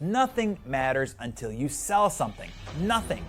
Nothing matters until you sell something. Nothing.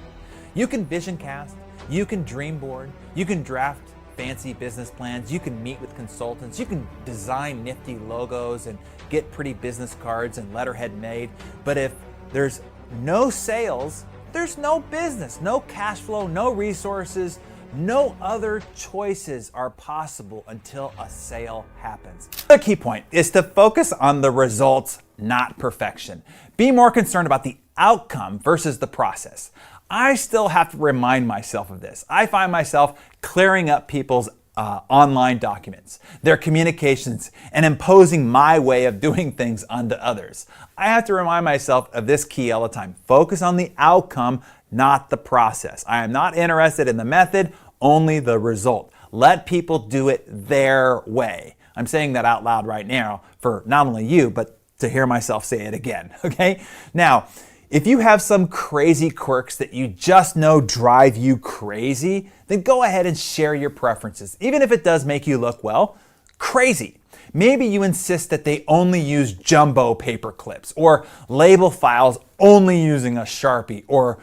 You can vision cast, you can dream board, you can draft fancy business plans, you can meet with consultants, you can design nifty logos and get pretty business cards and letterhead made. But if there's no sales, there's no business, no cash flow, no resources, no other choices are possible until a sale happens. The key point is to focus on the results, not perfection. Be more concerned about the outcome versus the process. I still have to remind myself of this. I find myself clearing up people's online documents, their communications, and imposing my way of doing things onto others. I have to remind myself of this key all the time. Focus on the outcome, not the process. I am not interested in the method, only the result. Let people do it their way. I'm saying that out loud right now for not only you, but to hear myself say it again, okay? Now, if you have some crazy quirks that you just know drive you crazy, then go ahead and share your preferences, even if it does make you look, well, crazy. Maybe you insist that they only use jumbo paper clips, or label files only using a Sharpie, or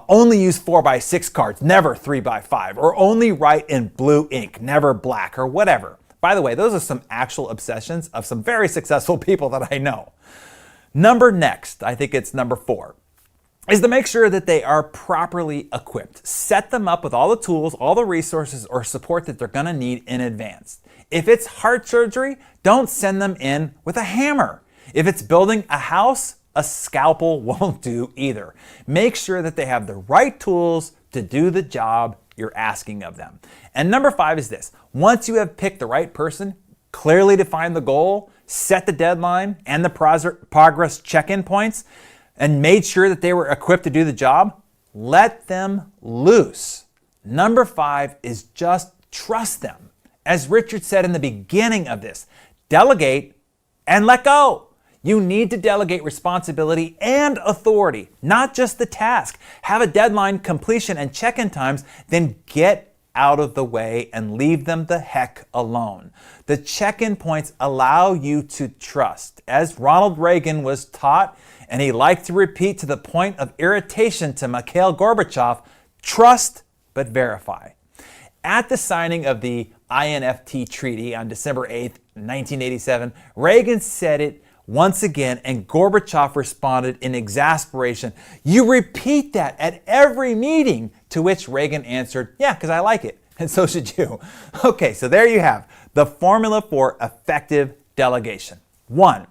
only use 4x6 cards, never 3x5, or only write in blue ink, never black, or whatever. By the way, those are some actual obsessions of some very successful people that I know. Next, I think it's number 4, is to make sure that they are properly equipped. Set them up with all the tools, all the resources or support that they're gonna need in advance. If it's heart surgery, don't send them in with a hammer. If it's building a house, a scalpel won't do either. Make sure that they have the right tools to do the job you're asking of them. And number 5 is this. Once you have picked the right person, clearly define the goal, set the deadline and the progress check-in points, and made sure that they were equipped to do the job, let them loose. Number 5 is just trust them. As Richard said in the beginning of this, delegate and let go. You need to delegate responsibility and authority, not just the task. Have a deadline, completion, and check-in times, then get out of the way and leave them the heck alone. The check-in points allow you to trust. As Ronald Reagan was taught, and he liked to repeat to the point of irritation to Mikhail Gorbachev, trust but verify. At the signing of the INFT Treaty on December 8th, 1987, Reagan said it once again, and Gorbachev responded in exasperation, "You repeat that at every meeting," to which Reagan answered, "Yeah, because I like it, and so should you." Okay, so there you have the formula for effective delegation. 1,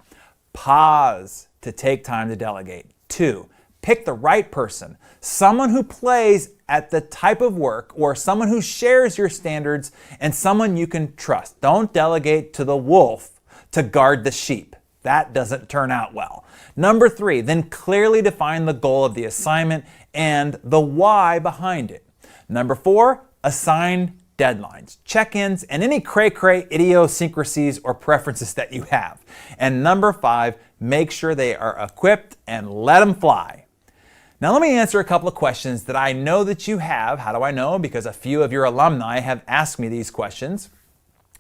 pause to take time to delegate. 2, pick the right person, someone who plays at the type of work or someone who shares your standards and someone you can trust. Don't delegate to the wolf to guard the sheep. That doesn't turn out well. Number 3, then clearly define the goal of the assignment and the why behind it. Number 4, assign deadlines, check-ins, and any cray-cray idiosyncrasies or preferences that you have. And number 5, make sure they are equipped and let them fly. Now let me answer a couple of questions that I know that you have. How do I know? Because a few of your alumni have asked me these questions.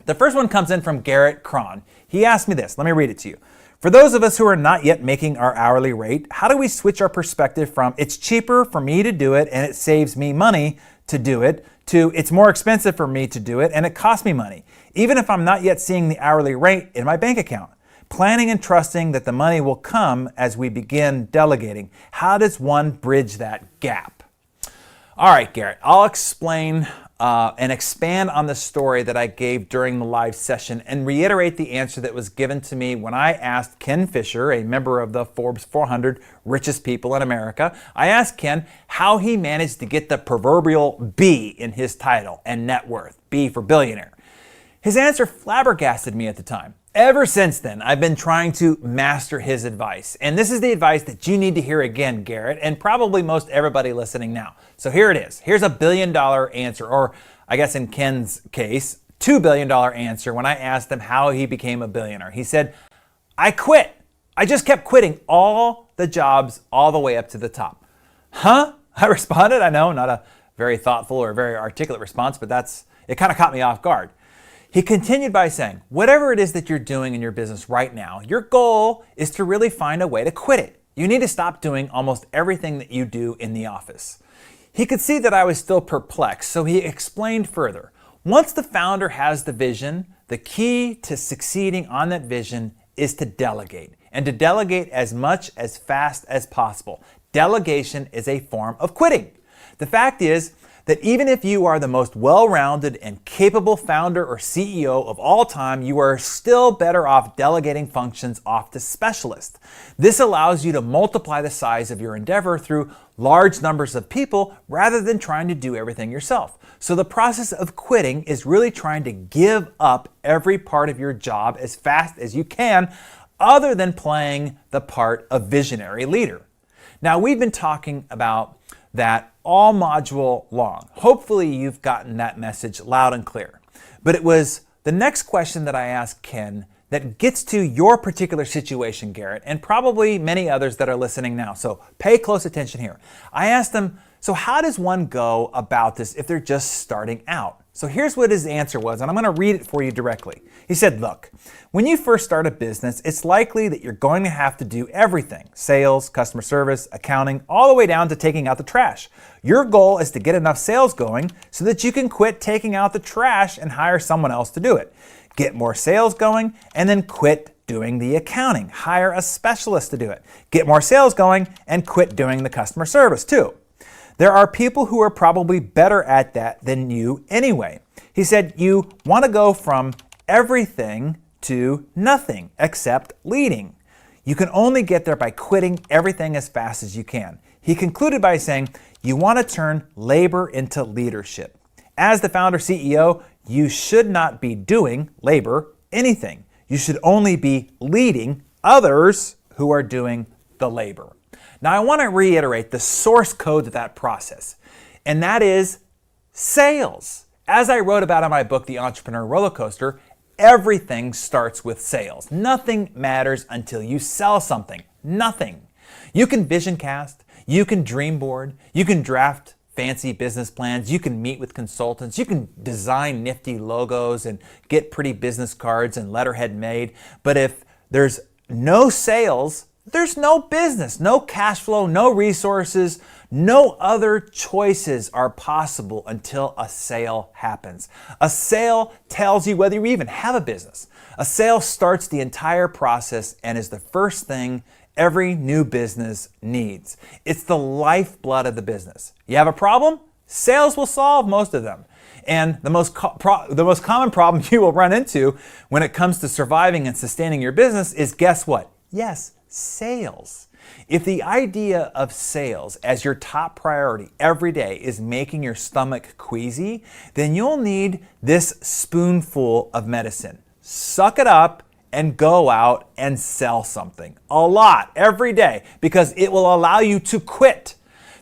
The first one comes in from Garrett Cron. He asked me this. Let me read it to you. For those of us who are not yet making our hourly rate, how do we switch our perspective from it's cheaper for me to do it and it saves me money to do it to it's more expensive for me to do it and it costs me money, even if I'm not yet seeing the hourly rate in my bank account? Planning and trusting that the money will come as we begin delegating. How does one bridge that gap? All right, Garrett, I'll explain and expand on the story that I gave during the live session and reiterate the answer that was given to me when I asked Ken Fisher, a member of the Forbes 400 richest people in America. I asked Ken how he managed to get the proverbial B in his title and net worth, B for billionaire. His answer flabbergasted me at the time. Ever since then, I've been trying to master his advice. And this is the advice that you need to hear again, Garrett, and probably most everybody listening now. So here it is. Here's a $1 billion answer, or I guess in Ken's case, $2 billion answer when I asked him how he became a billionaire. He said, I quit. I just kept quitting all the jobs all the way up to the top. Huh? I responded. I know, not a very thoughtful or very articulate response, but it kind of caught me off guard. He continued by saying, whatever it is that you're doing in your business right now, your goal is to really find a way to quit it. You need to stop doing almost everything that you do in the office. He could see that I was still perplexed, so he explained further. Once the founder has the vision, the key to succeeding on that vision is to delegate, and to delegate as much as fast as possible. Delegation is a form of quitting. The fact is that even if you are the most well-rounded and capable founder or CEO of all time, you are still better off delegating functions off to specialists. This allows you to multiply the size of your endeavor through large numbers of people rather than trying to do everything yourself. So the process of quitting is really trying to give up every part of your job as fast as you can, other than playing the part of visionary leader. Now, we've been talking about that all module long. Hopefully you've gotten that message loud and clear. But it was the next question that I asked Ken that gets to your particular situation, Garrett, and probably many others that are listening now. So pay close attention here. I asked him, so how does one go about this if they're just starting out? So here's what his answer was, and I'm going to read it for you directly. He said, look, when you first start a business, it's likely that you're going to have to do everything: sales, customer service, accounting, all the way down to taking out the trash. Your goal is to get enough sales going so that you can quit taking out the trash and hire someone else to do it. Get more sales going and then quit doing the accounting. Hire a specialist to do it. Get more sales going and quit doing the customer service too. There are people who are probably better at that than you anyway. He said you want to go from everything to nothing except leading. You can only get there by quitting everything as fast as you can. He concluded by saying you want to turn labor into leadership. As the founder CEO, you should not be doing labor anything. You should only be leading others who are doing the labor. Now, I want to reiterate the source code to that process, and that is sales. As I wrote about in my book, The Entrepreneur Roller Coaster, everything starts with sales. Nothing matters until you sell something. Nothing. You can vision cast, you can dream board, you can draft fancy business plans, you can meet with consultants, you can design nifty logos and get pretty business cards and letterhead made. But if there's no sales, there's no business, no cash flow, no resources, no other choices are possible until a sale happens. A sale tells you whether you even have a business. A sale starts the entire process and is the first thing every new business needs. It's the lifeblood of the business. You have a problem? Sales will solve most of them. And the most common problem you will run into when it comes to surviving and sustaining your business is, guess what? Yes, sales. If the idea of sales as your top priority every day is making your stomach queasy, then you'll need this spoonful of medicine. Suck it up and go out and sell something. A lot, every day, because it will allow you to quit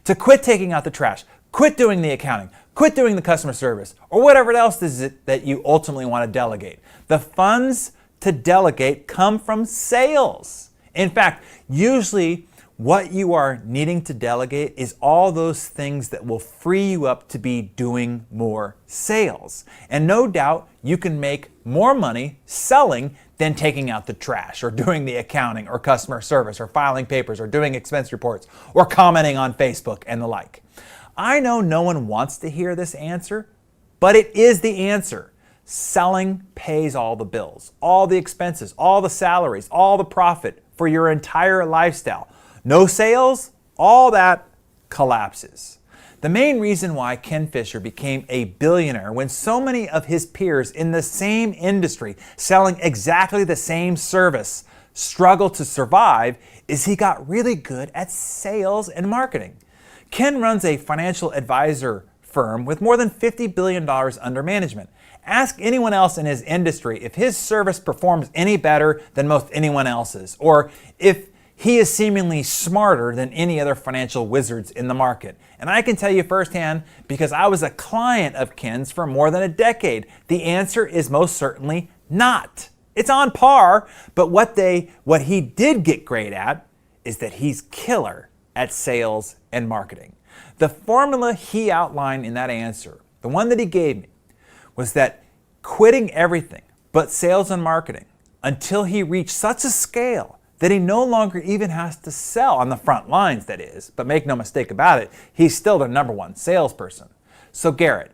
taking out the trash, quit doing the accounting, quit doing the customer service, or whatever else is it that you ultimately want to delegate. The funds to delegate come from sales. In fact, usually what you are needing to delegate is all those things that will free you up to be doing more sales. And no doubt you can make more money selling than taking out the trash or doing the accounting or customer service or filing papers or doing expense reports or commenting on Facebook and the like. I know no one wants to hear this answer, but it is the answer. Selling pays all the bills, all the expenses, all the salaries, all the profit for your entire lifestyle. No sales, all that collapses. The main reason why Ken Fisher became a billionaire when so many of his peers in the same industry selling exactly the same service struggled to survive is he got really good at sales and marketing. Ken runs a financial advisor firm with more than $50 billion under management. Ask anyone else in his industry if his service performs any better than most anyone else's, or if he is seemingly smarter than any other financial wizards in the market. And I can tell you firsthand, because I was a client of Ken's for more than a decade, the answer is most certainly not. It's on par, but what he did get great at is that he's killer at sales and marketing. The formula he outlined in that answer, the one that he gave me, was that quitting everything but sales and marketing until he reached such a scale that he no longer even has to sell on the front lines, that is. But make no mistake about it, he's still their number one salesperson. So Garrett,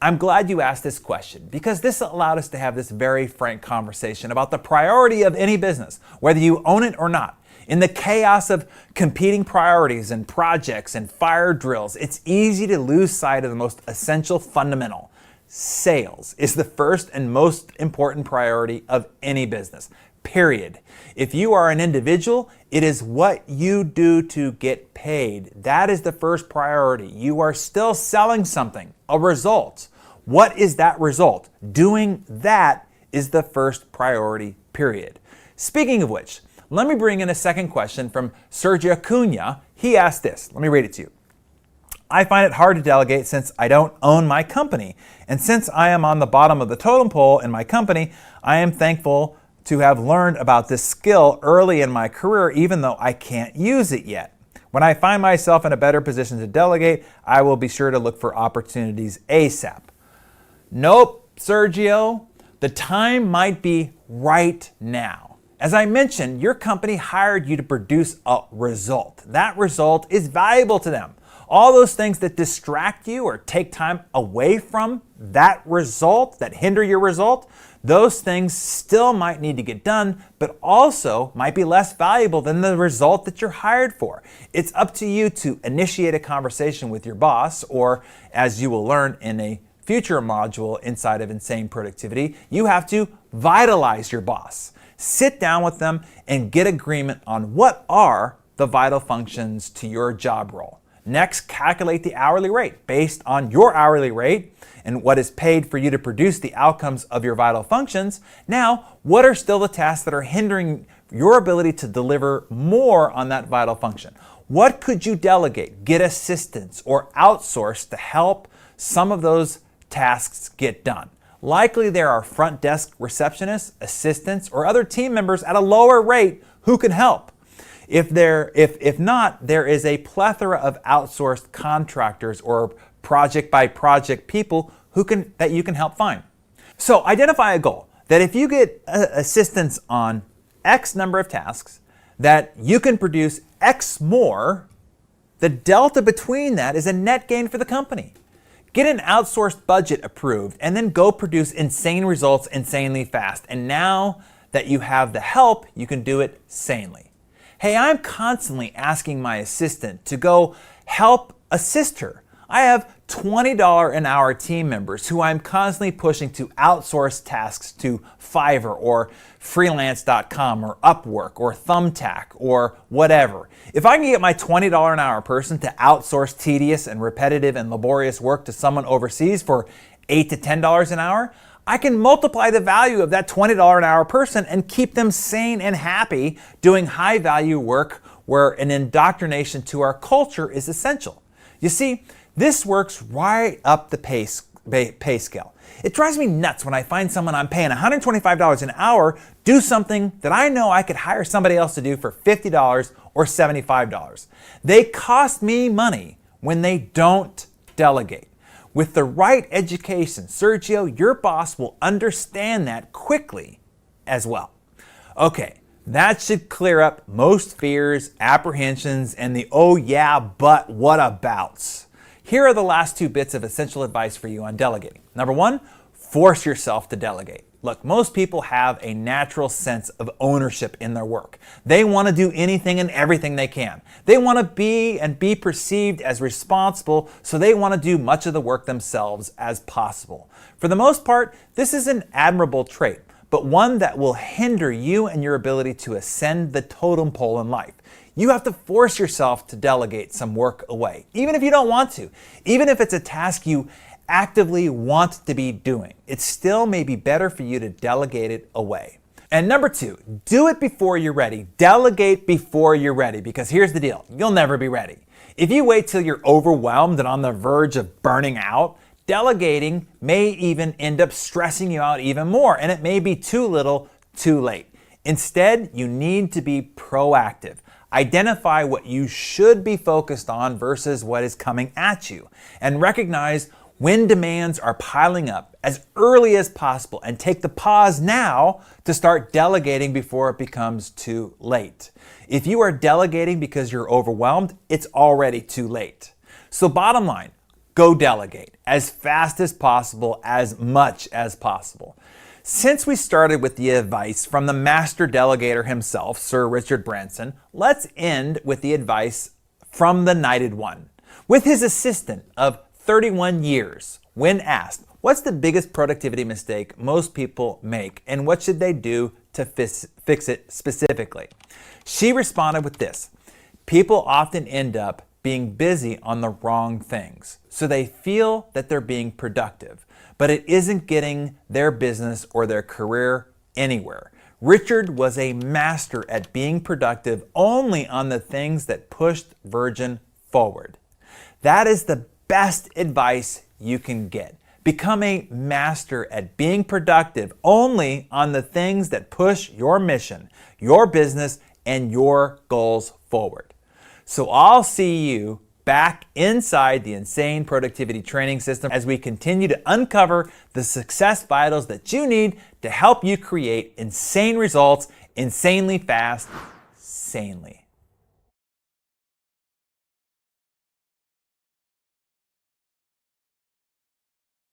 I'm glad you asked this question because this allowed us to have this very frank conversation about the priority of any business, whether you own it or not. In the chaos of competing priorities and projects and fire drills, it's easy to lose sight of the most essential fundamental. Sales is the first and most important priority of any business, period. If you are an individual, it is what you do to get paid. That is the first priority. You are still selling something, a result. What is that result? Doing that is the first priority, period. Speaking of which, let me bring in a second question from Sergio Cunha. He asked this. Let me read it to you. I find it hard to delegate since I don't own my company. And since I am on the bottom of the totem pole in my company, I am thankful to have learned about this skill early in my career, even though I can't use it yet. When I find myself in a better position to delegate, I will be sure to look for opportunities ASAP. Nope, Sergio, the time might be right now. As I mentioned, your company hired you to produce a result. That result is valuable to them. All those things that distract you or take time away from that result, that hinder your result, those things still might need to get done, but also might be less valuable than the result that you're hired for. It's up to you to initiate a conversation with your boss, or as you will learn in a future module inside of Insane Productivity, you have to vitalize your boss. Sit down with them and get agreement on what are the vital functions to your job role. Next, calculate the hourly rate based on your hourly rate and what is paid for you to produce the outcomes of your vital functions. Now, what are still the tasks that are hindering your ability to deliver more on that vital function? What could you delegate, get assistance, or outsource to help some of those tasks get done? Likely there are front desk receptionists, assistants, or other team members at a lower rate who can help. If not, there is a plethora of outsourced contractors or project by project people that you can help find. So identify a goal that if you get assistance on X number of tasks, that you can produce X more, the delta between that is a net gain for the company. Get an outsourced budget approved and then go produce insane results insanely fast. And now that you have the help, you can do it sanely. Hey, I'm constantly asking my assistant to go help assist her. I have $20 an hour team members who I'm constantly pushing to outsource tasks to Fiverr or freelance.com or Upwork or Thumbtack or whatever. If I can get my $20 an hour person to outsource tedious and repetitive and laborious work to someone overseas for $8 to $10 an hour, I can multiply the value of that $20 an hour person and keep them sane and happy doing high value work where an indoctrination to our culture is essential. You see, this works right up the pay scale. It drives me nuts when I find someone I'm paying $125 an hour do something that I know I could hire somebody else to do for $50 or $75. They cost me money when they don't delegate. With the right education, Sergio, your boss will understand that quickly as well. Okay, that should clear up most fears, apprehensions, and the oh yeah, but what abouts. Here are the last two bits of essential advice for you on delegating. Number one, force yourself to delegate. Look, most people have a natural sense of ownership in their work. They want to do anything and everything they can. They want to be perceived as responsible, so they want to do much of the work themselves as possible. For the most part, this is an admirable trait, but one that will hinder you and your ability to ascend the totem pole in life. You have to force yourself to delegate some work away, even if you don't want to, even if it's a task you actively want to be doing. It still may be better for you to delegate it away. And number two, do it before you're ready. Delegate before you're ready, because here's the deal. You'll never be ready. If you wait till you're overwhelmed and on the verge of burning out, delegating may even end up stressing you out even more, and it may be too little, too late. Instead, you need to be proactive. Identify what you should be focused on versus what is coming at you, and recognize when demands are piling up as early as possible and take the pause now to start delegating before it becomes too late. If you are delegating because you're overwhelmed, it's already too late. So bottom line, go delegate as fast as possible, as much as possible. Since we started with the advice from the master delegator himself, Sir Richard Branson, let's end with the advice from the Knighted One. With his assistant of 31 years, when asked, what's the biggest productivity mistake most people make and what should they do to fix it specifically? She responded with this: people often end up being busy on the wrong things. So they feel that they're being productive, but it isn't getting their business or their career anywhere. Richard was a master at being productive only on the things that pushed Virgin forward. That is the best advice you can get. Become a master at being productive only on the things that push your mission, your business, and your goals forward. So I'll see you back inside the Insane Productivity Training System as we continue to uncover the success vitals that you need to help you create insane results insanely fast, sanely.